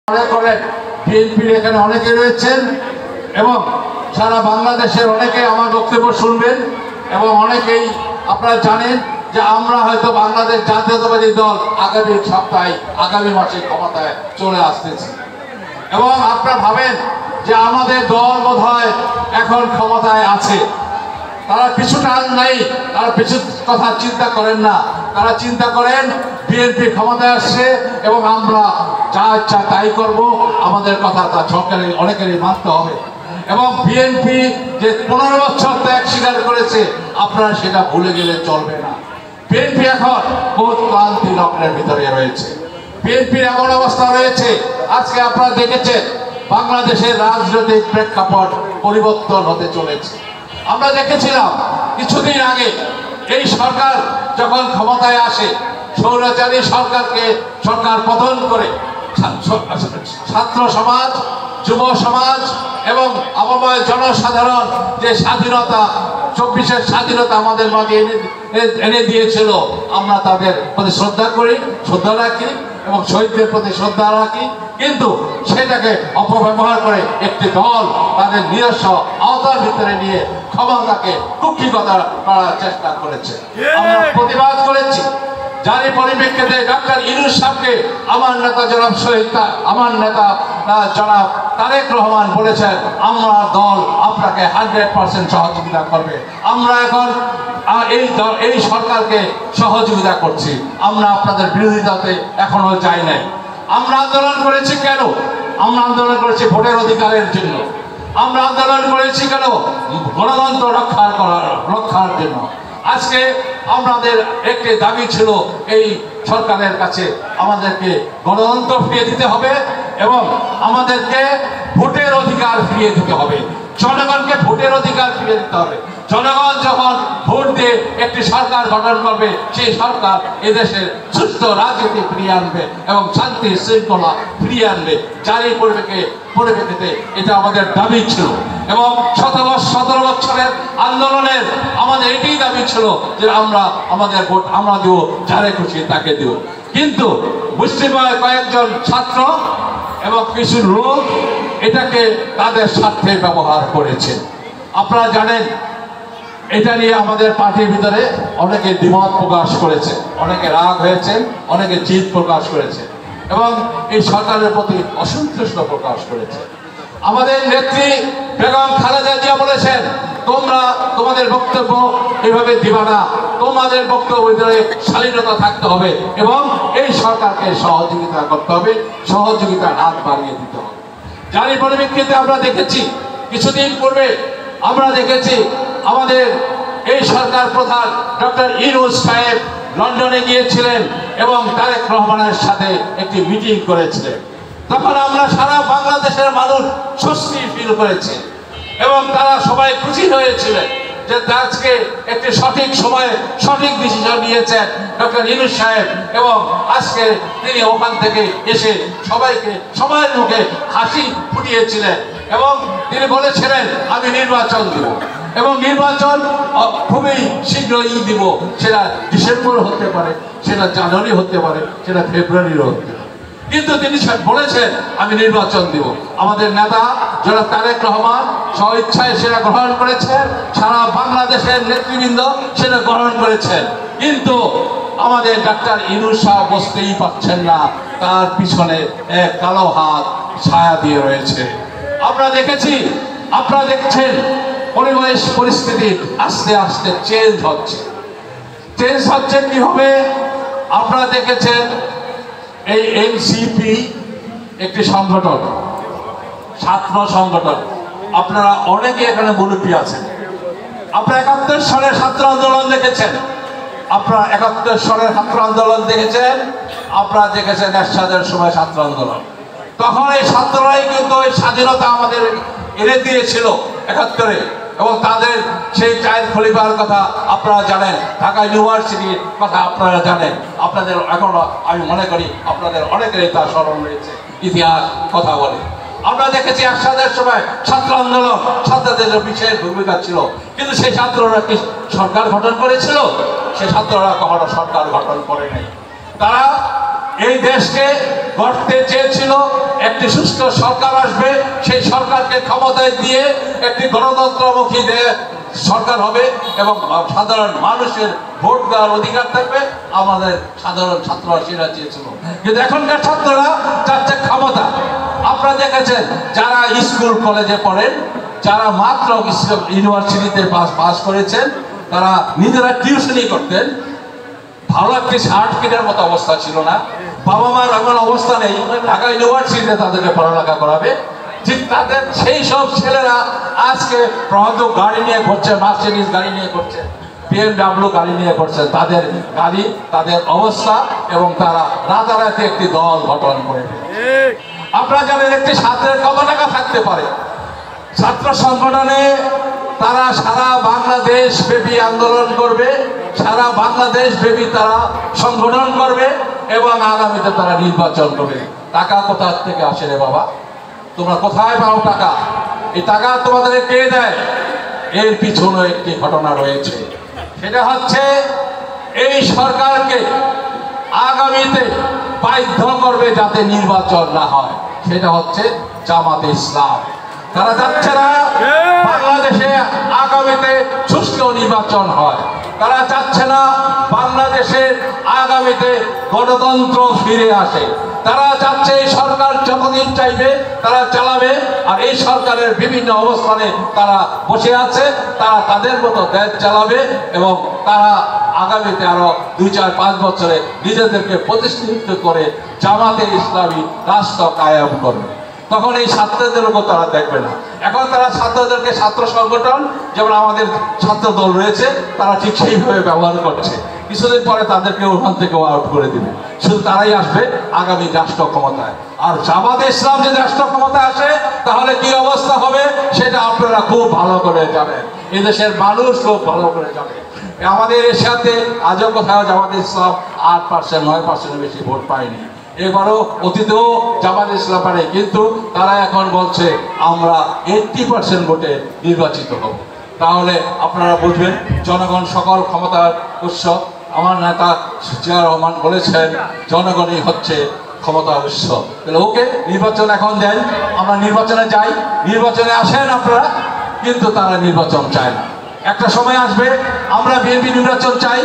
মনে করেন বিএনপির এখানে অনেকে রয়েছেন এবং সারা বাংলাদেশের অনেকে আমার বক্তব্য শুনবেন এবং অনেকেই আপনারা জানেন যে আমরা হয়তো বাংলাদেশ জাতীয়তাবাদী দল আগামী সপ্তাহে আগামী মাসে ক্ষমতায় চলে আসতেছি এবং আপনারা ভাবেন যে আমাদের দল বোধহয় এখন ক্ষমতায় আছে, তারা পিছুটা নেই, তারা পিছু কথা চিন্তা করেন না, তারা চিন্তা করেন বিএনপি ক্ষমতায় আসছে এবং আমরা যা ইচ্ছা তাই করব, আমাদের কথা তা সরকারের অনেকেরই মানতে হবে। এবং বিএনপি যে 15 বছর ত্যাগ স্বীকার করেছে আপনারা সেটা ভুলে গেলে চলবে না। বিএনপি এখন বহুত ক্লান্তি লগ্নের ভিতরে রয়েছে, বিএনপির এমন অবস্থা রয়েছে আজকে আপনারা দেখেছেন বাংলাদেশের রাজনৈতিক প্রেক্ষাপট পরিবর্তন হতে চলেছে। আমরা দেখেছিলাম কিছুদিন আগে এই সরকার যখন ক্ষমতায় আসে স্বৈরাচারী সরকার পতন করে ছাত্র সমাজ, যুব সমাজ এবং আবহাওয়ার জনসাধারণ যে স্বাধীনতা 24-এর স্বাধীনতা আমাদের মাঝে এনে দিয়েছিল, আমরা তাদের প্রতি শ্রদ্ধা রাখি এবং শহীদদের প্রতি শ্রদ্ধা রাখি, কিন্তু সেটাকে অপব্যবহার করে একটি দল তাদের নিজস্ব আওতার ভিতরে নিয়ে ক্ষমতাকে কুক্ষিগত করার চেষ্টা করেছে। আমরা প্রতিবাদ করেছি, যার পরিপ্রেক্ষিতে ডক্টর ইউনূস সাহেবকে আমার নেতা জনাব তারেক রহমান বলেছেন আমরা দল আপনাকে 100% সহযোগিতা করবে। আমরা এখন এই সরকারকে সহযোগিতা করছি, আমরা আপনাদের বিরোধিতাতে এখনো যাই নাই। আমরা আন্দোলন করেছি কেন? আমরা আন্দোলন করেছি ভোটের অধিকারের জন্য, আমরা আন্দোলন করেছি কেন? গণতন্ত্র রক্ষার জন্য। আজকে আমাদের একটি দাবি ছিল এই সরকারের কাছে, আমাদেরকে গণতন্ত্র ফিরিয়ে দিতে হবে এবং আমাদেরকে ভোটের অধিকার ফিরিয়ে দিতে হবে, জনগণকে ভোটের অধিকার ফিরিয়ে দিতে হবে। জনগণ যখন ভোট দিয়ে একটি সরকার গঠন করবে, সেই সরকার এদেশের সুস্থ রাজনীতি ফিরিয়ে আনবে এবং শান্তি শৃঙ্খলা ফিরিয়ে আনবে। যারই পরিপ্রেক্ষিতে এটা আমাদের দাবি ছিল এবং 17 বছরের আন্দোলনের আমাদের এটাই দাবি ছিল যে আমাদের ভোট আমরা দেব, যারে খুশি তাকে দেব। কিন্তু মুসলিমের কয়েকজন ছাত্র এবং কিছু লোক এটাকে তাদের স্বার্থে ব্যবহার করেছে। আপনারা জানেন এটা নিয়ে আমাদের পার্টির ভিতরে অনেকে দ্বিমত প্রকাশ করেছে, অনেকে রাগ হয়েছে, অনেকে জিদ প্রকাশ করেছে এবং এই সরকারের প্রতি অসন্তুষ্ট প্রকাশ করেছে। আমাদের নেত্রী বেগম খালেদা জিয়া বলেছেন তোমরা তোমাদের বক্তব্য এভাবে দিবা না, তোমাদের বক্তব্য ভিতরে শালীনতা থাকতে হবে এবং এই সরকারকে সহযোগিতা করতে হবে, সহযোগিতার হাত বাড়িয়ে দিতে হবে। যারই পরিপ্রেক্ষিতে আমরা দেখেছি কিছুদিন পূর্বে আমরা দেখেছি আমাদের এই সরকার প্রধান ডক্টর ইউনূস সাহেব লন্ডনে গিয়েছিলেন এবং তারেক রহমানের সাথে একটি মিটিং করেছিলেন। তখন আমরা সারা বাংলাদেশের মানুষ স্বস্তি ফিল করেছি এবং তারা সবাই খুশি হয়েছিলেন যে আজকে একটি সঠিক সময়ে সঠিক ডিসিশন নিয়েছেন ডক্টর ইউনূস সাহেব এবং আজকে তিনি ওখান থেকে এসে সবার মুখে হাসি ফুটিয়েছিলেন এবং তিনি বলেছিলেন আমি নির্বাচন দেব এবং নির্বাচন খুবই শীঘ্রই দিব, সেটা ডিসেম্বর হতে পারে, সেটা জানুয়ারি হতে পারে, সেটা ফেব্রুয়ারিরও হতে পারে, কিন্তু তিনি বলেছেন আমি নির্বাচন দেব। আমাদের নেতা যারা তারেক রহমান স্বইচ্ছায় সেটা গ্রহণ করেছেন, সারা বাংলাদেশের নেতৃবৃন্দ সেটা গ্রহণ করেছেন, কিন্তু আমাদের ডাক্তার ইউনূস সাহেব বসতেই পারছেন না, তার পিছনে এক কালো হাত ছায়া দিয়ে রয়েছে। আপনারা দেখছেন পরিস্থিতি আস্তে আস্তে চেঞ্জ হচ্ছে কি হবে? আপনারা দেখেছেন এই এনসিপি একটি সংগঠন, ছাত্র সংগঠন, আপনারা অনেকে এখানে মুরব্বী আছেন, আপনারা 71 সালের ছাত্র আন্দোলন দেখেছেন, আপনারা 71 সালের ছাত্র আন্দোলন দেখেছেন, আপনারা দেখেছেন এরশাদের সময় ছাত্র আন্দোলন। তখন এই ছাত্ররাই কিন্তু এই স্বাধীনতা আমাদের এনে দিয়েছিল 71-এ এবং তাদের সেই চায়ের খলিফার কথা আপনারা জানেন, ঢাকা ইউনিভার্সিটির কথা আপনারা জানেন, আপনাদের এখনো আমি মনে করি আপনাদের অনেকেরই তা স্মরণ রয়েছে, ইতিহাস কথা বলে। আমরা দেখেছি এরশাদের সময় ছাত্র আন্দোলন, ছাত্রদের বিশেষ ভূমিকা ছিল, কিন্তু সেই ছাত্ররা কি সরকার গঠন করেছিল? সেই ছাত্ররা কখনো সরকার গঠন করে নাই। তারা এই দেশকে গড়তে চেয়েছিল, একটি সুস্থ সরকার আসবে, সেই সরকারকে ক্ষমতায় দিয়ে একটি গণতন্ত্রমুখী সরকার হবে এবং সাধারণ মানুষের ভোট দেওয়ার অধিকার থাকবে। আমাদের সাধারণ ছাত্ররা সেটা চেয়েছিল, কিন্তু এখনকার ছাত্ররা চাচ্ছে ক্ষমতা। আপনারা দেখেছেন যারা স্কুল কলেজে পড়েন, যারা মাত্র ইউনিভার্সিটিতে পাস করেছেন, তারা নিজেরা টিউশনি করতেন। ভালো একটি সার্টিফিকেটের মতো অবস্থা ছিল না, বাবা মার এমন অবস্থা নেই ঢাকা ইউনিভার্সিটিতে তাদেরকে পড়ালেখা করাবে। ঠিক তাদের সেই সব ছেলেরা আজকে প্রহদ গাড়ি নিয়ে ঘুরছে, মার্সিডিজ গাড়ি নিয়ে ঘুরছে, BMW গাড়ি নিয়ে ঘুরছে। তাদের গাড়ি, তাদের অবস্থা, এবং তারা রাতারাতি একটি দল গঠন করে। আপনারা জানেন একটি ছাত্রের কত টাকা থাকতে পারে। ছাত্র সংগঠনে তারা সারা বাংলাদেশ ব্যাপী আন্দোলন করবে, সারা বাংলাদেশ ব্যাপী তারা সংগঠন করবে এবং আগামীতে তারা নির্বাচন করবে। টাকা কোথা থেকে আসে রে বাবা? তোমরা কোথায় পাও টাকা? এই টাকা তোমাদের কে দেয়? এর পিছনে একটি ঘটনা রয়েছে, সেটা হচ্ছে এই সরকারকে আগামীতে বাধ্য করবে যাতে নির্বাচন না হয়, সেটা হচ্ছে জামাতে ইসলাম। তারা চাচ্ছে না বাংলাদেশে আগামীতে সুষ্ঠু নির্বাচন হয়, তারা চাচ্ছে না বাংলাদেশে আগামীতে গণতন্ত্র ফিরে আসে। তারা চাচ্ছে এই সরকার যতদিন চাইবে তারা চালাবে, আর এই সরকারের বিভিন্ন অবস্থানে তারা বসে আছে, তারা তাদের মতো দেশ চালাবে এবং তারা আগামীতে আরো 2-4-5 বছরে নিজেদেরকে প্রতিষ্ঠিত করে জামাতে ইসলামী রাষ্ট্র কায়েম করবে। তখন এই ছাত্রদেরও তারা দেখবে না। এখন তারা ছাত্রদেরকে ছাত্র সংগঠন, যেমন আমাদের ছাত্র দল রয়েছে, তারা ঠিক সেইভাবে ব্যবহার করছে। কিছুদিন পরে তাদেরকে ওখান থেকে আউট করে দিবে, শুধু তারাই আসবে আগামী রাষ্ট্র ক্ষমতায়। আর জামাতে ইসলাম যদি রাষ্ট্র ক্ষমতায় আসে তাহলে কি অবস্থা হবে সেটা আপনারা খুব ভালো করে জানেন, এদেশের মানুষ খুব ভালো করে জানে। আমাদের এশিয়াতে আজও কোথাও জামাতে ইসলাম 8%, 9%-এর বেশি ভোট পায়নি। এবারও অতীতেও জামাত ইসলাম পারে, কিন্তু তারা এখন বলছে আমরা 80% ভোটে নির্বাচিত হব। তাহলে আপনারা বুঝবেন জনগণ সকল ক্ষমতার উৎস। আমার নেতা জিয়া রহমান বলেছেন জনগণই হচ্ছে ক্ষমতার উৎস। তাহলে ওকে নির্বাচন এখন দেন, আমরা নির্বাচনে যাই, নির্বাচনে আসেন আপনারা, কিন্তু তারা নির্বাচন চায় না। একটা সময় আসবে আমরা বিএনপি নির্বাচন চাই,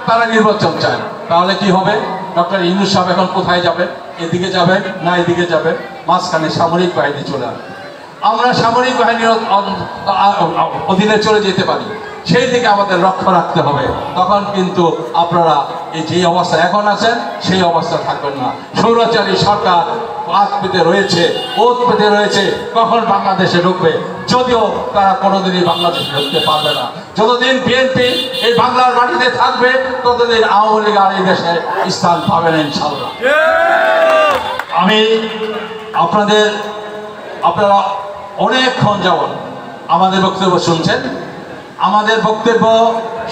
তারা নির্বাচন চায় না। তাহলে কি হবে? ডক্টর ইউনূস সাহেব এখন কোথায় যাবেন? এদিকে যাবেন না এদিকে যাবেন? মাঝখানে সামরিক বাহিনী চলে আসবে। আমরা সামরিক বাহিনীর অধীনে চলে যেতে পারি, সেই দিকে আমাদের লক্ষ্য রাখতে হবে। তখন কিন্তু আপনারা এই যে অবস্থা এখন আছেন সেই অবস্থা থাকবেন না। স্বৈরাচারী সরকার হাত পেতে রয়েছে, ওত পেতে রয়েছে, কখন বাংলাদেশে ঢুকবে? যদিও তারা কোনোদিনই বাংলাদেশে ঢুকতে পারবে না। যতদিন বিএনপি এই বাংলার মাটিতে থাকবে ততদিন আওয়ামী লীগ আর এই দেশে স্থান পাবে না ইনশাল্লাহ। আমি আপনারা অনেকক্ষণ যাবত আমাদের বক্তব্য শুনছেন। আমাদের বক্তব্য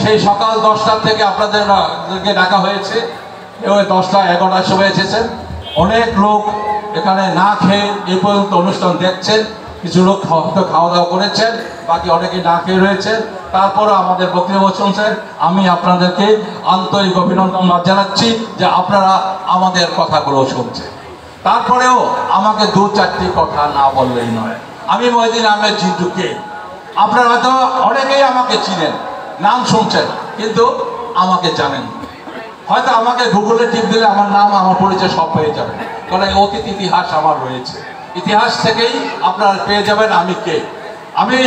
সেই সকাল 10টা থেকে আপনাদেরকে ডাকা হয়েছে, এবং 10টা-11টার সময় এসেছেন। অনেক লোক এখানে না খেয়ে এই পর্যন্ত অনুষ্ঠান দেখছেন, কিছু লোক খাওয়া দাওয়া করেছেন, বাকি অনেকে না খেয়ে রয়েছেন। তারপরও আমাদের বক্তব্য শুনছেন। আমি আপনাদেরকে আন্তরিক অভিনন্দন জানাচ্ছি যে আপনারা আমাদের কথাগুলো শুনছেন। তারপরেও আমাকে 2-4টি কথা না বললেই নয়। আমি মহিউদ্দিন আহমেদ জিন্টুকে আপনারা হয়তো অনেকেই আমাকে চিনেন, নাম শুনছেন, কিন্তু আমাকে জানেন। হয়তো আমাকে গুগলে টিপ দিলে আমার নাম, আমার পরিচয় সব পেয়ে যাবেন, কারণ অতীত ইতিহাস আমার রয়েছে। ইতিহাস থেকেই আপনারা পেয়ে যাবেন আমি কে। আমি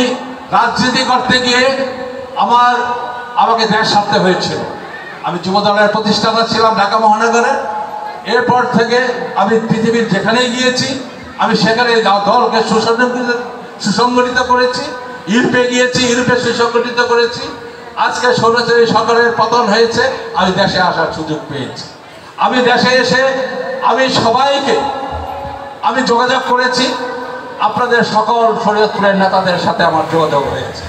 রাজনীতি করতে গিয়ে আমাকে দেশ ছাড়তে হয়েছিল। আমি যুবদলের প্রতিষ্ঠাতা ছিলাম ঢাকা মহানগরে। এরপর থেকে আমি পৃথিবীর যেখানেই গিয়েছি আমি সেখানে দলকে সুসংগঠিত করেছি। ইউরোপে গিয়েছি, ইউরোপে সুসংগঠিত করেছি। আজকে স্বৈরাচারী সরকারের পতন হয়েছে, আমি দেশে আসার সুযোগ পেয়েছি। আমি দেশে এসে আমি সবাইকে যোগাযোগ করেছি। আপনাদের সকল শরীয়তপুরের নেতাদের সাথে আমার যোগাযোগ হয়েছে।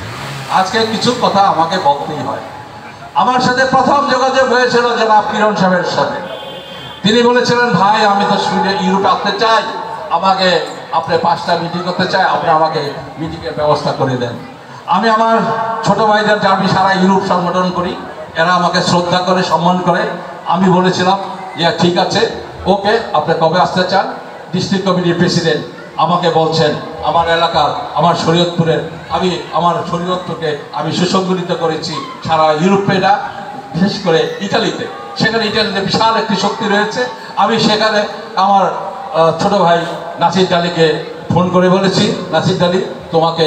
আজকে কিছু কথা আমাকে বলতেই হয়। আমার সাথে প্রথম যোগাযোগ হয়েছিল জনাব কিরণ সাহেবের সাথে। তিনি বলেছিলেন, ভাই আমি তো ইউরোপে আসতে চাই, আমাকে আপনি 5টা মিটিং করতে চাই, আপনি আমাকে মিটিংয়ের ব্যবস্থা করে দেন। আমি আমার ছোট ভাইদের যা আমি সারা ইউরোপ সংগঠন করি, এরা আমাকে শ্রদ্ধা করে সম্মান করে। আমি বলেছিলাম যে ঠিক আছে, ওকে, আপনি কবে আসতে চান? ডিস্ট্রিক্ট কমিটির প্রেসিডেন্ট আমাকে বলছেন আমার এলাকার, আমার শরীয়তপুরের, আমার শরীয়তপুরকে আমি সুসংগঠিত করেছি সারা ইউরোপে না, বিশেষ করে ইটালিতে। সেখানে ইটালিতে বিশাল একটি শক্তি রয়েছে। আমি সেখানে আমার ছোট ভাই নাসির ডালিকে ফোন করে বলেছি, নাসির ডালি তোমাকে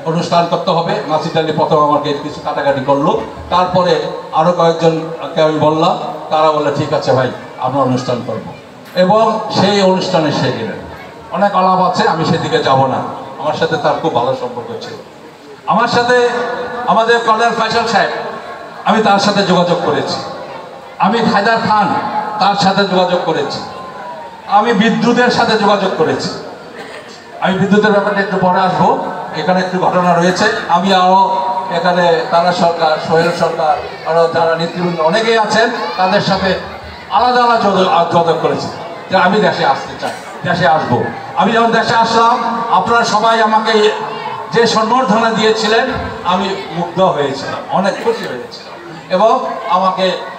অনুষ্ঠান করতে হবে। নাসির ডালি প্রথম আমাকে কিছু কাটাকাটি করলো, তারপরে আরও কয়েকজনকে আমি বললাম, তারা বললে ঠিক আছে ভাই আমরা অনুষ্ঠান করব। এবং সেই অনুষ্ঠানে সে গেলেন। অনেক আলাপ আছে, আমি সেদিকে যাব না। আমার সাথে তার খুব ভালো সম্পর্ক ছিল। আমার সাথে আমাদের কর্নেল ফয়সাল সাহেব, আমি তার সাথে যোগাযোগ করেছি। আমি হায়দার খান তার সাথে যোগাযোগ করেছি। আমি বিদ্যুতের সাথে যোগাযোগ করেছি। আমি বিদ্যুতের ব্যাপারে একটু পরে আসবো। এখানে একটু ঘটনা রয়েছে। আমি আরও এখানে তারা সরকার, সোহেল সরকার, আরও যারা নেতৃবৃন্দ অনেকেই আছেন, তাদের সাথে আলাদা আলাদা যোগাযোগ করেছি যে আমি দেশে আসতে চাই, দেশে আসবো। আমি যখন দেশে আসলাম, আপনারা সবাই আমাকে যে সম্বর্ধনা দিয়েছিলেন, আমি মুগ্ধ হয়েছিলাম, অনেক খুশি হয়েছিলাম। এবং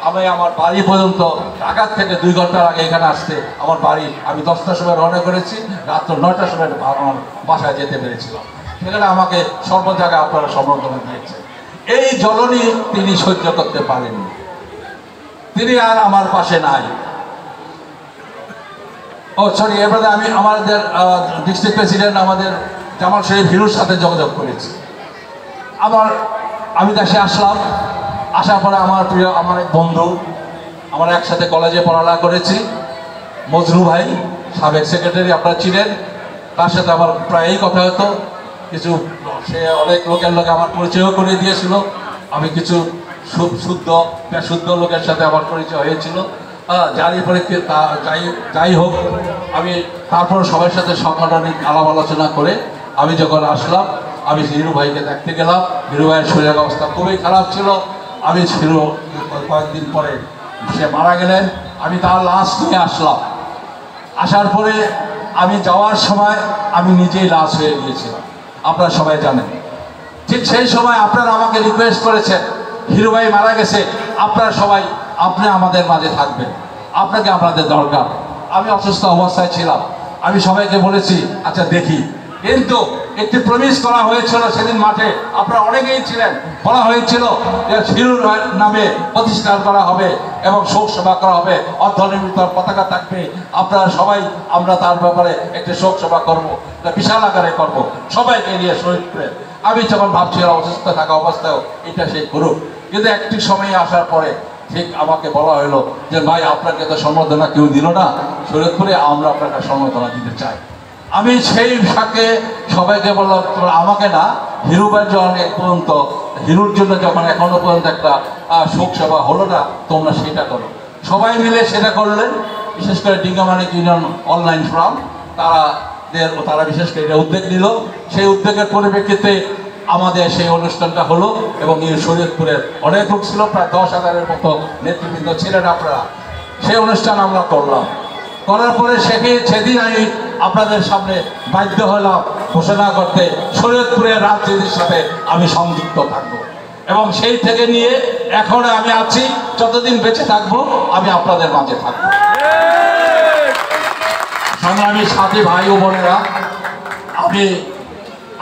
আমি আমার বাড়ি পর্যন্ত ঢাকার থেকে 2 ঘন্টার আগে এখানে আসতে আমার বাড়ি, আমি 10টার সময় রওনা করেছি, রাত্র 9টার সময় আমার বাসায় যেতে পেরেছিলাম। সেখানে আমাকে সর্ব জায়গায় আপনারা সম্বর্ধনা দিয়েছেন। এই জ্বলনি তিনি সহ্য করতে পারেননি, তিনি আর আমার পাশে নাই। এবারে আমি আমাদের ডিস্ট্রিক্ট প্রেসিডেন্ট আমাদের জামাল শরীফ হিরুর সাথে যোগাযোগ করেছি। আমি দেশে আসলাম। আসার পরে আমার প্রিয় আমার এক বন্ধু, আমরা একসাথে কলেজে পড়ালেখা করেছি, মজরু ভাই, সাবেক সেক্রেটারি, আপনারা ছিলেন। তার সাথে আমার প্রায়ই কথা হতো। সে অনেক লোকের লোকে আমার পরিচয়ও করে দিয়েছিল। আমি কিছু শুদ্ধ লোকের সাথে আমার পরিচয় হয়েছিল। যারই পরীক্ষা যাই হোক, আমি তারপর সবার সাথে সাংগঠনিক আলাপ আলোচনা করে আমি যখন আসলাম, আমি হিরু ভাইকে দেখতে গেলাম। হিরু ভাইয়ের শরীরের অবস্থা খুবই খারাপ ছিল। আমি কয়েকদিন পরে সে মারা গেলেন। আমি তার লাশ নিয়ে আসলাম। আসার পরে আমি যাওয়ার সময় আমি নিজেই লাশ হয়ে গিয়েছিলাম, আপনারা সবাই জানেন। ঠিক সেই সময় আপনারা আমাকে রিকোয়েস্ট করেছেন, হিরু ভাই মারা গেছে, আপনারা সবাই আপনি আমাদের মাঝে থাকবেন, আপনাকে আমাদের দরকার। আমি অসুস্থ অবস্থায় ছিলাম। আমি সবাইকে বলেছি আচ্ছা দেখি, কিন্তু একটি প্রমিস করা হয়েছিল সেদিন মাঠে, আপনারা অনেকেই ছিলেন। বলা হয়েছিল যে হিরুর নামে প্রতিষ্ঠান করা হবে এবং শোক সভা করা হবে, অর্ধনির্মিত পতাকা থাকবে। আপনারা সবাই, আমরা তার ব্যাপারে একটি শোক সভা করবো, বিশাল আকারে করবো, সবাইকে নিয়ে শহীদ করে। আমি যখন ভাবছিলাম অসুস্থ থাকা অবস্থায়ও এটা সে করুক, কিন্তু একটি সময় আসার পরে ঠিক আমাকে বলা হলো যে ভাই আপনাকে তো সম্বর্ধনা কেউ দিল না শরীয়তপুরে, আমরা আপনাকে সম্বর্ধনা দিতে চাই। আমি সেই ফাঁকে সবাইকে বললাম আমাকে না, হিরু ভাইয়ের যখন পর্যন্ত, হিরুর জন্য যখন এখনো পর্যন্ত একটা শোক সভা হলো না, তোমরা সেটা করো। সবাই মিলে সেটা করলেন। বিশেষ করে ডিঙ্গামানিক ইউনিয়ন অনলাইন ফোরাম, তারা বিশেষ করে এটা উদ্যোগ নিল। সেই উদ্যোগের পরিপ্রেক্ষিতে আমাদের সেই অনুষ্ঠানটা হলো এবং এই শরীয়তপুরের অনেক লোক ছিল, প্রায় 10,000-এর মতো নেতৃবৃন্দ ছিলেন আপনারা। সেই অনুষ্ঠান আমরা করলাম। করার পরে সেদিন আমি আপনাদের সামনে বাধ্য হলাম ঘোষণা করতে, শরীয়তপুরের রাজনীতির সাথে আমি সংযুক্ত থাকব। এবং সেই থেকে নিয়ে এখন আমি আছি, যতদিন বেঁচে থাকবো আমি আপনাদের মাঝে থাকব। সংগ্রামী সাথী ভাই ও বোনেরা, আমি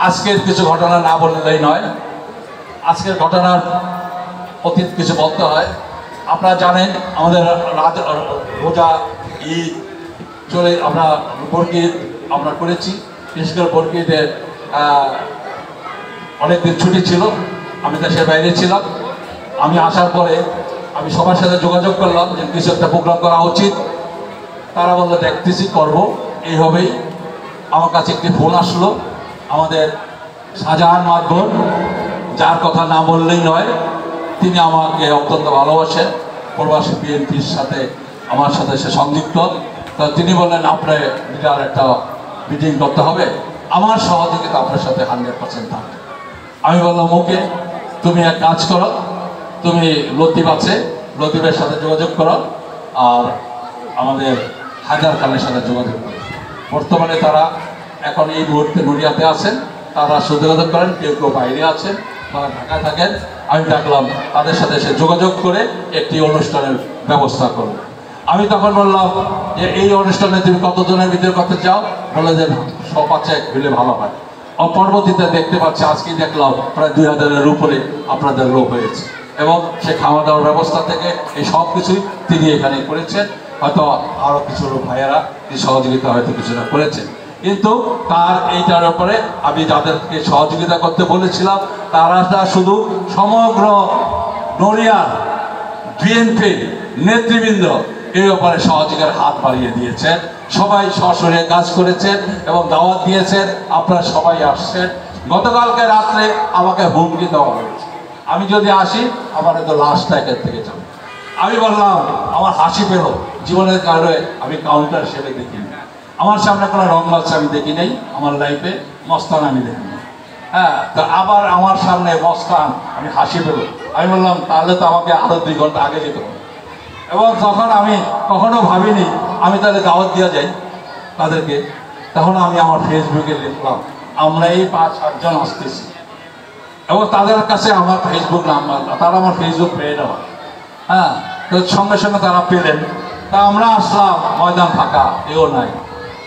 আজকের কিছু ঘটনা না বললেই নয়। আজকের ঘটনার অতীত কিছু বলতে হয়। আপনারা জানেন আমাদের রোজা, ঈদ চলে, আমরা বরকি আমরা করেছি। বিশেষ করে বরকিদের অনেকদিন ছুটি ছিল, আমি দেশের বাইরে ছিলাম। আমি আসার পরে আমি সবার সাথে যোগাযোগ করলাম যে কিছু একটা প্রোগ্রাম করা উচিত। তারা বললো দেখতেছি, করবো, এইভাবেই আমার কাছে একটি ফোন আসলো। আমাদের শাহজাহান মাদবর, যার কথা না বললেই নয়, তিনি আমাকে অত্যন্ত ভালোবাসেন, প্রবাসী বিএনপির সাথে আমার সাথে সে সংযুক্ত। তা তিনি বললেন আপনার বিরাট একটা মিটিং করতে হবে, আমার সহযোগিতা আপনার সাথে 100% থাকবে। আমি বললাম ওকে, তুমি এক কাজ করো, তুমি লতিফ আছে, লতিফের সাথে যোগাযোগ করো, আর আমাদের হায়দার খানের সাথে যোগাযোগ করো। বর্তমানে তারা এখন এই মুহূর্তে নড়িয়াতে আছেন, তারা যোগাযোগ করেন, কেউ কেউ বাইরে আছেন বা ঢাকায় থাকেন। আমি ডাকলাম, তাদের সাথে সে যোগাযোগ করে একটি অনুষ্ঠানের ব্যবস্থা করব। আমি তখন বললাম যে এই অনুষ্ঠানে তুমি কতজনের ভিতরে করতে চাও? বলে যে 100-5 হলে ভালো হয়। পরবর্তীতে দেখতে পাচ্ছি, আজকে দেখলাম প্রায় 2000-এর উপরে আপনাদের লোক হয়েছে, এবং সে খাওয়া দাওয়ার ব্যবস্থা থেকে এই সব কিছুই তিনি এখানে করেছেন। হয়তো আরও কিছু লোক ভাইয়েরা তিনি সহযোগিতা হয়তো কিছুটা করেছেন, কিন্তু তার এইটার উপরে আমি যাদেরকে সহযোগিতা করতে বলেছিলাম তারা শুধু সমগ্র নড়িয়ার বিএনপি নেতৃবৃন্দ এই ব্যাপারে সহযোগের হাত বাড়িয়ে দিয়েছেন। সবাই সশরীরে কাজ করেছেন এবং দাওয়াত দিয়েছেন, আপনারা সবাই আসছেন। গতকালকে রাত্রে আমাকে হুমকি দেওয়া হয়েছে, আমি যদি আসি আমার তো লাশটা এখান থেকে যাবে। আমি বললাম, আমার হাসি পেল, জীবনের কারণে আমি কাউন্টার হিসেবে দেখিনি, আমার সামনে কোনো রংবাজ আমি দেখি নাই, আমার লাইফে মস্তান আমি দেখিনি। হ্যাঁ, তো আবার আমার সামনে মস্তান, আমি হাসি পেল। আমি বললাম তাহলে তো আমাকে আরো 2 ঘন্টা আগে যেতে হবে। এবং তখন আমি কখনো ভাবিনি আমি তাহলে দাওয়াত দেওয়া যাই তাদেরকে। তখন আমি আমার ফেসবুকে লিখলাম আমরা এই 5-8 জন আসতেছি, এবং তাদের কাছে আমার ফেসবুক নাম্বার, তারা আমার ফেসবুক পেয়ে নেওয়া। হ্যাঁ, তো সঙ্গে সঙ্গে তারা পেলেন। তা আমরা আসলাম, ময়দান ফাঁকা, এও নাই।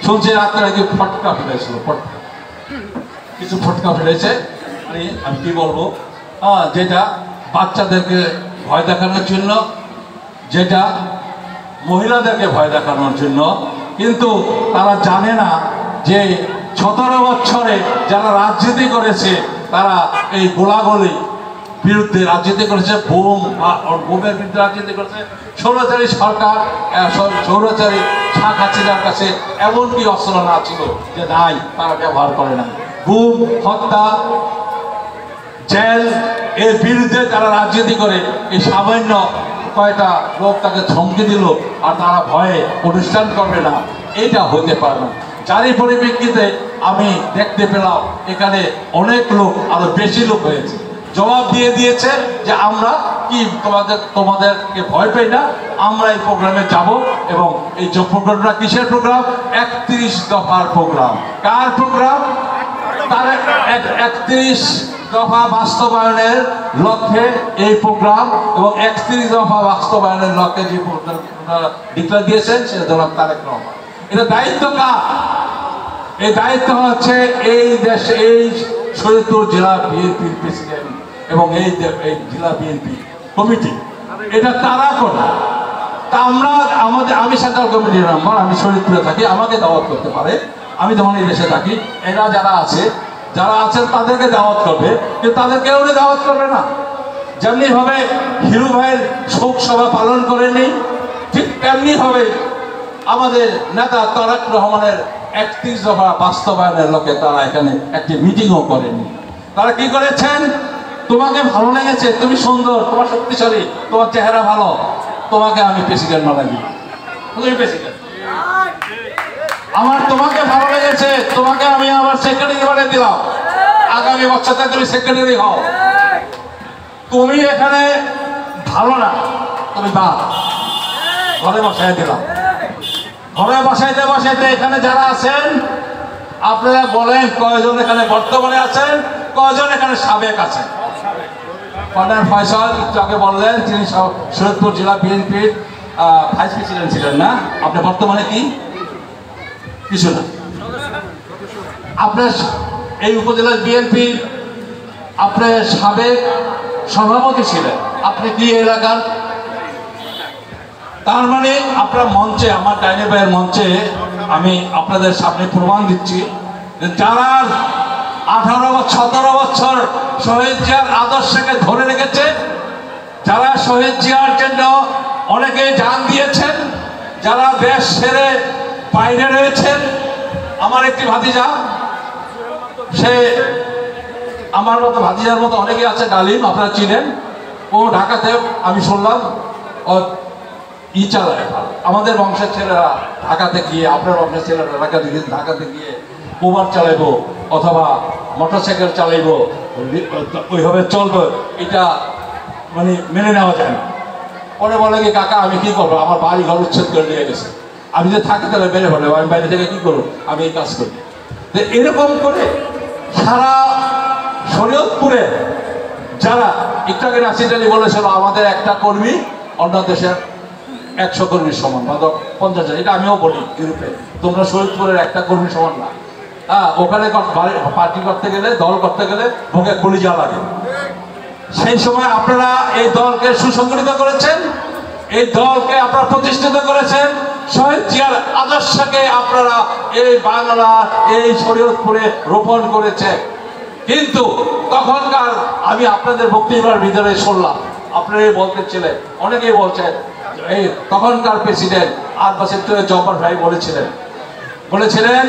শুনছি রাত্রে নাকি ফটকা ফেলেছিল, কিছু ফটকা ফেলেছে। আমি কি বলবো, যেটা বাচ্চাদেরকে ভয় দেখানোর জন্য, যেটা মহিলাদেরকে ভয় দেখানোর জন্য। কিন্তু তারা জানে না যে 17 বছরে যারা রাজনীতি করেছে তারা এই গোলাগুলি বিরুদ্ধে রাজনীতি করেছে, বোমের বিরুদ্ধে রাজনীতি করেছে। স্বৈরাচারী সরকার, স্বৈরাচারী শেখ হাসিনার কাছে এমন কি অস্ত্র না ছিল যে নাই, তারা ব্যবহার করে না। গুম, হত্যা, জেল, এর বিরুদ্ধে তারা রাজনীতি করে। এই সামান্য কয়টা লোক তাকে ধমকি দিল আর তারা ভয়ে অনুষ্ঠান করবে না, এটা হতে পারে না। যারই পরিপ্রেক্ষিতে আমি দেখতে পেলাম এখানে অনেক লোক, আরো বেশি লোক হয়েছে, জবাব দিয়ে দিয়েছে যে আমরা কি তোমাদেরকে ভয় পাই না, আমরা এই প্রোগ্রামে যাব। এবং এই প্রোগ্রামটা কিসের প্রোগ্রাম? 31 দফার প্রোগ্রাম। কার প্রোগ্রাম? তার 31 দফা বাস্তবায়নের লক্ষ্যে এই প্রোগ্রাম, এবং 31 দফা বাস্তবায়নের লক্ষ্যে যে ডিক্লেয়ার দিয়েছেন সেটা জনাব তারেক রহমান। এটা দায়িত্ব কার? এই দায়িত্ব হচ্ছে এই দেশে এই শরীয়তপুর জেলা বিএনপির প্রেসিডেন্ট এবং এই জেলা বিএনপি কমিটি, এটা তারা করে। তা আমরা আমি সেন্ট্রাল কমিটির মেম্বার, আমি শরীয়তপুরে থাকি, আমাকে দাওয়াত করতে পারে। আমি যখন এই দেশে থাকি, এরা যারা আছেন তাদেরকে দাওয়াত করবে, কিন্তু তাদের কেউ দাওয়াত করবে না। যেমনি ভাবে হিরু ভাইয়ের শোক সভা পালন করেনি, ঠিক তেমনি ভাবে আমাদের নেতা তারেক রহমানের 31 দফা বাস্তবায়নের লক্ষ্যে তারা এখানে একটি মিটিংও করেনি। তারা কি করেছেন? তোমাকে ভালো লেগেছে, তুমি সুন্দর, তোমার শক্তিশালী, তোমার চেহারা ভালো, তোমাকে আমি প্রেসিডেন্ট বানাই দিলাম, তুমি প্রেসিডেন্ট। আমার তোমাকে ভালো লেগেছে, তোমাকে আমি আমার সেক্রেটারি বানিয়ে দিলাম, আগামী বছরতে তুমি সেক্রেটারি হও। তুমি এখানে ভালো না, তুমি বাদ, ঘরে বসাই দিলাম। ঘরে বসাইতে এখানে যারা আছেন আপনারা বলেন কয়জন এখানে বর্তমানে আছেন, কয়জন এখানে সাবেক আছেন? কর্নেল ফয়সাল একটু আগে বললেন তিনি শরীয়তপুর জেলা বিএনপির ভাইস প্রেসিডেন্ট ছিলেন না, আপনি বর্তমানে কি? কিছু না। আপনার এই উপজেলার বিএনপির আপনার সাবেক সভাপতি ছিলেন, আপনি কি এলাকার? তার মানে আপনার মঞ্চে, আমার ডাইনে ভাইয়ের মঞ্চে আমি আপনাদের সামনে প্রমাণ দিচ্ছি যে যারা 17 বছর শহীদ জিয়ার আদর্শকে ধরে রেখেছে, যারা শহীদ জিয়ার জন্য অনেকে জান দিয়েছেন, যারা দেশ ছেড়ে বাইরে রয়েছেন। আমার একটি ভাতিজা, সে আমার মতো ভাতিজার মতো অনেকে আছে, ডালিম আপনারা চিনেন, ও ঢাকাতে আমি শুনলাম ও চালায়। আমাদের বংশের ছেলেরা ঢাকাতে গিয়ে, আপনার বংশের ছেলেরা ঢাকাতে গিয়ে উবার চালাইবো অথবা মোটরসাইকেল চালাইবো, ওইভাবে চলবো, এটা মানে মেনে নেওয়া যায় না। পরে বলে কি কাকা আমি কি করবো, আমার বাড়ি ঘর উচ্ছেদ করে নিয়ে গেছে, আমি যে থাকি তাহলে বেড়ে ফেলে, আমি বাইরে থেকে কি করবো, আমি এই কাজ করি। তো এরকম করে সারা শরীয়তপুরে যারা একটু আগে নাসির আলী বলেছিল আমাদের একটা কর্মী অন্য দেশের 100 কর্মীর সমান বা 50 জন, এটা আমিও বলি ইউরোপে, তোমরা শহীদপুরের একটা কর্মীর সমান না। ওখানে পার্টি করতে গেলে, দল করতে গেলে ভোগে কলিজা লাগে। সেই সময় আপনারা এই দলকে সুসংগঠিত করেছেন, এই দলকে আপনারা প্রতিষ্ঠিত করেছেন, শহীদ জিয়ার আদর্শকে আপনারা এই বাংলা, এই শরীয়তপুরে রোপণ করেছেন। কিন্তু তখনকার আমি আপনাদের বক্তৃতার ভিতরে শুনলাম, আপনারাই বলতেছিলেন, অনেকেই বলছেন, এই তখনকার প্রেসিডেন্ট আব্বাসের জব্বার ভাই বলেছিলেন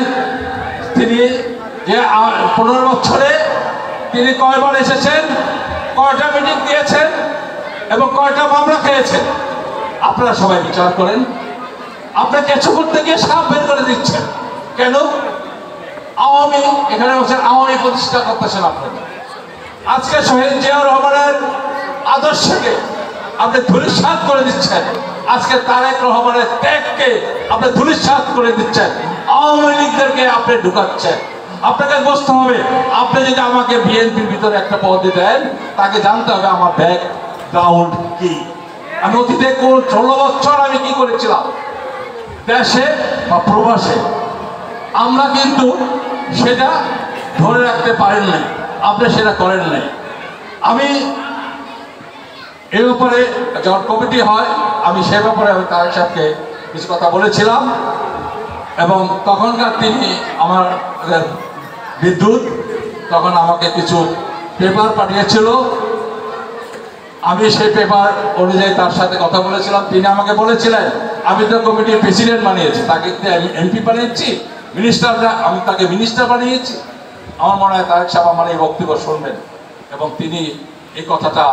তিনি যে 15 বছরে তিনি কয়বার এসেছেন, কয়টা মিটিং দিয়েছেন এবং কয়টা মামলা খেয়েছেন। আপনারা সবাই বিচার করেন, আপনারা কিছু করতে গিয়ে সাপ বের করে দিচ্ছেন কেন? আওয়ামী এখানে বলছেন, আওয়ামী প্রতিষ্ঠা করতেছেন আপনারা। আজকে শহীদ জিয়াউর রহমানের আদর্শকে আপনি ধূলিসাৎ করে দিচ্ছেন, আজকে তারেক রহমানের ত্যাগকে আপনি ধূলিসাৎ করে দিচ্ছেন, আওয়ামী লীগদেরকে আপনি ঢুকাচ্ছেন। আপনাকে বুঝতে হবে, আপনি যদি আমাকে বিএনপির ভিতরে একটা পদ দেন, তাকে জানতে হবে আমার ব্যাকগ্রাউন্ড কি, আমি অতীতে কোন 16 বছর আমি কি করেছিলাম দেশে বা প্রবাসে। আমরা কিন্তু সেটা ধরে রাখতে পারেন নাই, আপনি সেটা করেন নাই। আমি এই ব্যাপারে যখন কমিটি হয়, আমি সে ব্যাপারে আমি তারেক সাহেবকে কিছু কথা বলেছিলাম এবং তখনকার তিনি আমার বিদ্যুৎ তখন আমাকে কিছু পেপার পাঠিয়েছিল, আমি সেই পেপার অনুযায়ী তার সাথে কথা বলেছিলাম। তিনি আমাকে বলেছিলেন, আমি তো কমিটির প্রেসিডেন্ট বানিয়েছি, তাকে এমপি বানিয়েছি, মিনিস্টাররা আমি তাকে মিনিস্টার বানিয়েছি। আমার মনে হয় তারেক সাহেব আমার এই বক্তব্য শুনবেন এবং তিনি এই কথাটা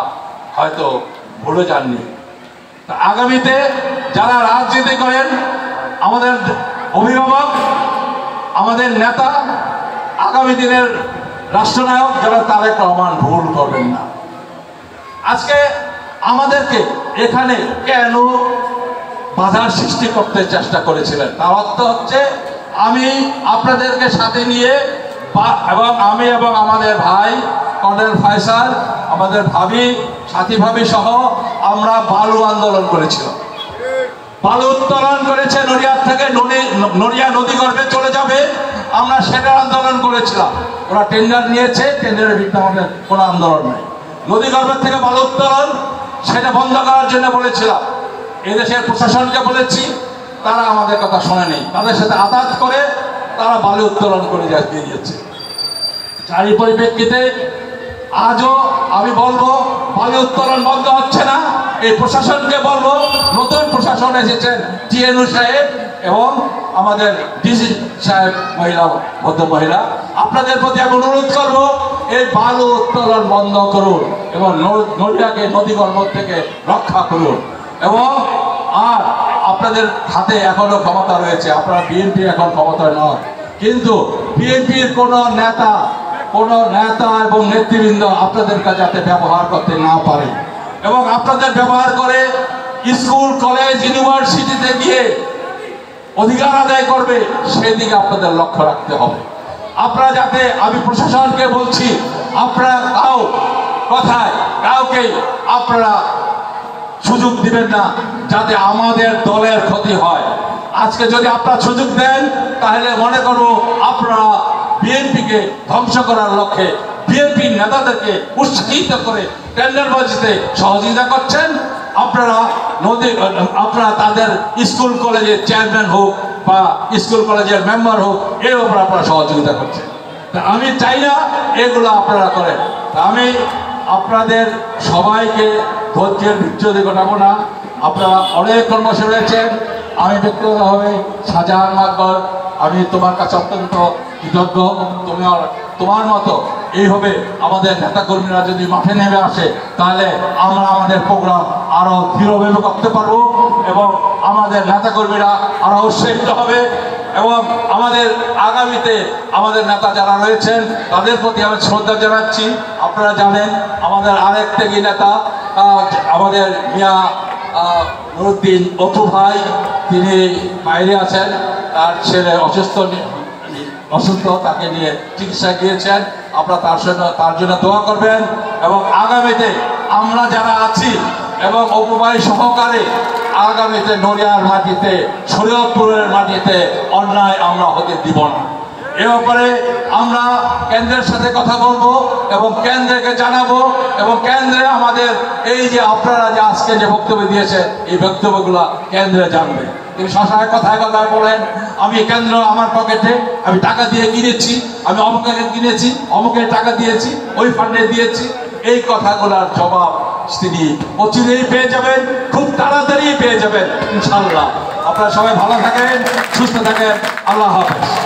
হয়তো ভুলে যাননি। তা আগামীতে যারা রাজনীতি করেন, আমাদের অভিভাবক, আমাদের নেতা, আগামী দিনের রাষ্ট্রনায়ক যারা তারেক রহমান ভুল করবেন না। আজকে আমাদেরকে এখানে কেন বাধার সৃষ্টি করতে চেষ্টা করেছিলেন, তার অর্থ হচ্ছে আমি আপনাদেরকে সাথে নিয়ে এবং আমি এবং আমাদের ভাই কর্নেল ফয়সাল, আমাদের সাথী ভাবি সহ আমরা বালু আন্দোলন করেছিলাম। বালু উত্তোলন করেছে নড়িয়ার থেকে, নড়িয়া নদী গর্ভে চলে যাবে, আমরা সেটা আন্দোলন করেছিলাম। ওরা টেন্ডার নিয়েছে, টেন্ডারের বিরুদ্ধে আমাদের কোনো আন্দোলন নেই। নদী গর্ভের থেকে বালু উত্তোলন সেটা বন্ধ করার জন্য বলেছিলাম। এদেশের প্রশাসনকে বলেছি, তারা আমাদের কথা শোনেনি, তাদের সাথে আঘাত করে তারা বালু উত্তোলন করে দিয়েছে। তারই পরিপ্রেক্ষিতে আজও আমি বলবো, বালু উত্তোলন বন্ধ হচ্ছে না। এই প্রশাসনকে বলবো, নতুন প্রশাসন এসেছেন টিএনউ সাহেব এবং আমাদের ডিসি সাহেব, ভদ্র মহিলা, আপনাদের প্রতি আমি অনুরোধ করবো, এই বালু উত্তোলন বন্ধ করুন এবং নদীটাকে নদীগর্ভ থেকে রক্ষা করুন। এবং আর আপনাদের হাতে এখনো ক্ষমতা রয়েছে, আপনারা বিএনপি এখন ক্ষমতায় নয়, কিন্তু বিএনপির কোনো নেতা এবং নেতৃবৃন্দ আপনাদেরকে যাতে ব্যবহার করতে না পারে এবং আপনাদের ব্যবহার করে স্কুল, কলেজ, ইউনিভার্সিটিতে গিয়ে অধিকার আদায় করবে, সেই দিকে আপনাদের লক্ষ্য রাখতে হবে। আপনারা যাতে, আমি প্রশাসনকে বলছি, আপনারা কাউকে আপনারা সুযোগ দিবেন না যাতে আমাদের দলের ক্ষতি হয়। আজকে যদি আপনারা সুযোগ দেন, তাহলে মনে করবো আপনারা বিএনপিকে ধ্বংস করার লক্ষ্যে বিএনপির নেতাদেরকে উৎসাহিত করে টেন্ডারবাজিতে সহযোগিতা করছেন। আপনারা তাদের স্কুল কলেজের চেয়ারম্যান হোক বা স্কুল কলেজের মেম্বার হোক, এর উপর আপনারা সহযোগিতা করছেন। আমি চাই না এগুলো আপনারা করেন। আমি আপনাদের সবাইকে ধৈর্যের বিচ্ছুতি ঘটাবো না। আপনারা অনেক কর্মসূচি রয়েছেন। আমি ব্যক্তিগতভাবে শাহজাহান মাকবর, আমি তোমার কাছে অত্যন্ত কৃতজ্ঞ। তোমার মতো এইভাবে আমাদের নেতাকর্মীরা যদি মাঠে নেমে আসে, তাহলে আমরা আমাদের প্রোগ্রাম আরও দৃঢ়ভাবে করতে পারবো এবং আমাদের নেতাকর্মীরা আরও উৎসাহিত হবে এবং আমাদের আগামীতে আমাদের নেতা যারা রয়েছেন তাদের প্রতি আমি শ্রদ্ধা জানাচ্ছি। আপনারা জানেন আমাদের আরেক ত্যাগী নেতা আমাদের মিয়া নুরুদ্দিন অপু ভাই, তিনি বাইরে আছেন, তার ছেলে অসুস্থ, তাকে নিয়ে চিকিৎসা গিয়েছেন। আপনারা তার জন্য দোয়া করবেন এবং আগামীতে আমরা যারা আছি এবং অপু ভাই সহকারে আগামীতে নড়িয়ার মাটিতে, শরীয়তপুরের মাটিতে অন্যায় আমরা হতে দিব না। এ ব্যাপারে আমরা কেন্দ্রের সাথে কথা বলবো এবং কেন্দ্রকে জানাবো, এবং কেন্দ্রে আমাদের এই যে আপনারা যে আজকে যে বক্তব্য দিয়েছে এই বক্তব্যগুলো কেন্দ্রে জানবে। তিনি সবসময় কথায় কথায় বলেন আমি কেন্দ্র আমার পকেটে আমি টাকা দিয়ে কিনেছি, আমি অমুকে কিনেছি, অমুকে টাকা দিয়েছি, ওই ফান্ডে দিয়েছি। এই কথাগুলোর জবাব তিনি অচিরেই পেয়ে যাবেন, খুব তাড়াতাড়ি পেয়ে যাবেন ইনশাআল্লাহ। আপনারা সবাই ভালো থাকেন, সুস্থ থাকেন, আল্লাহ হাফেজ।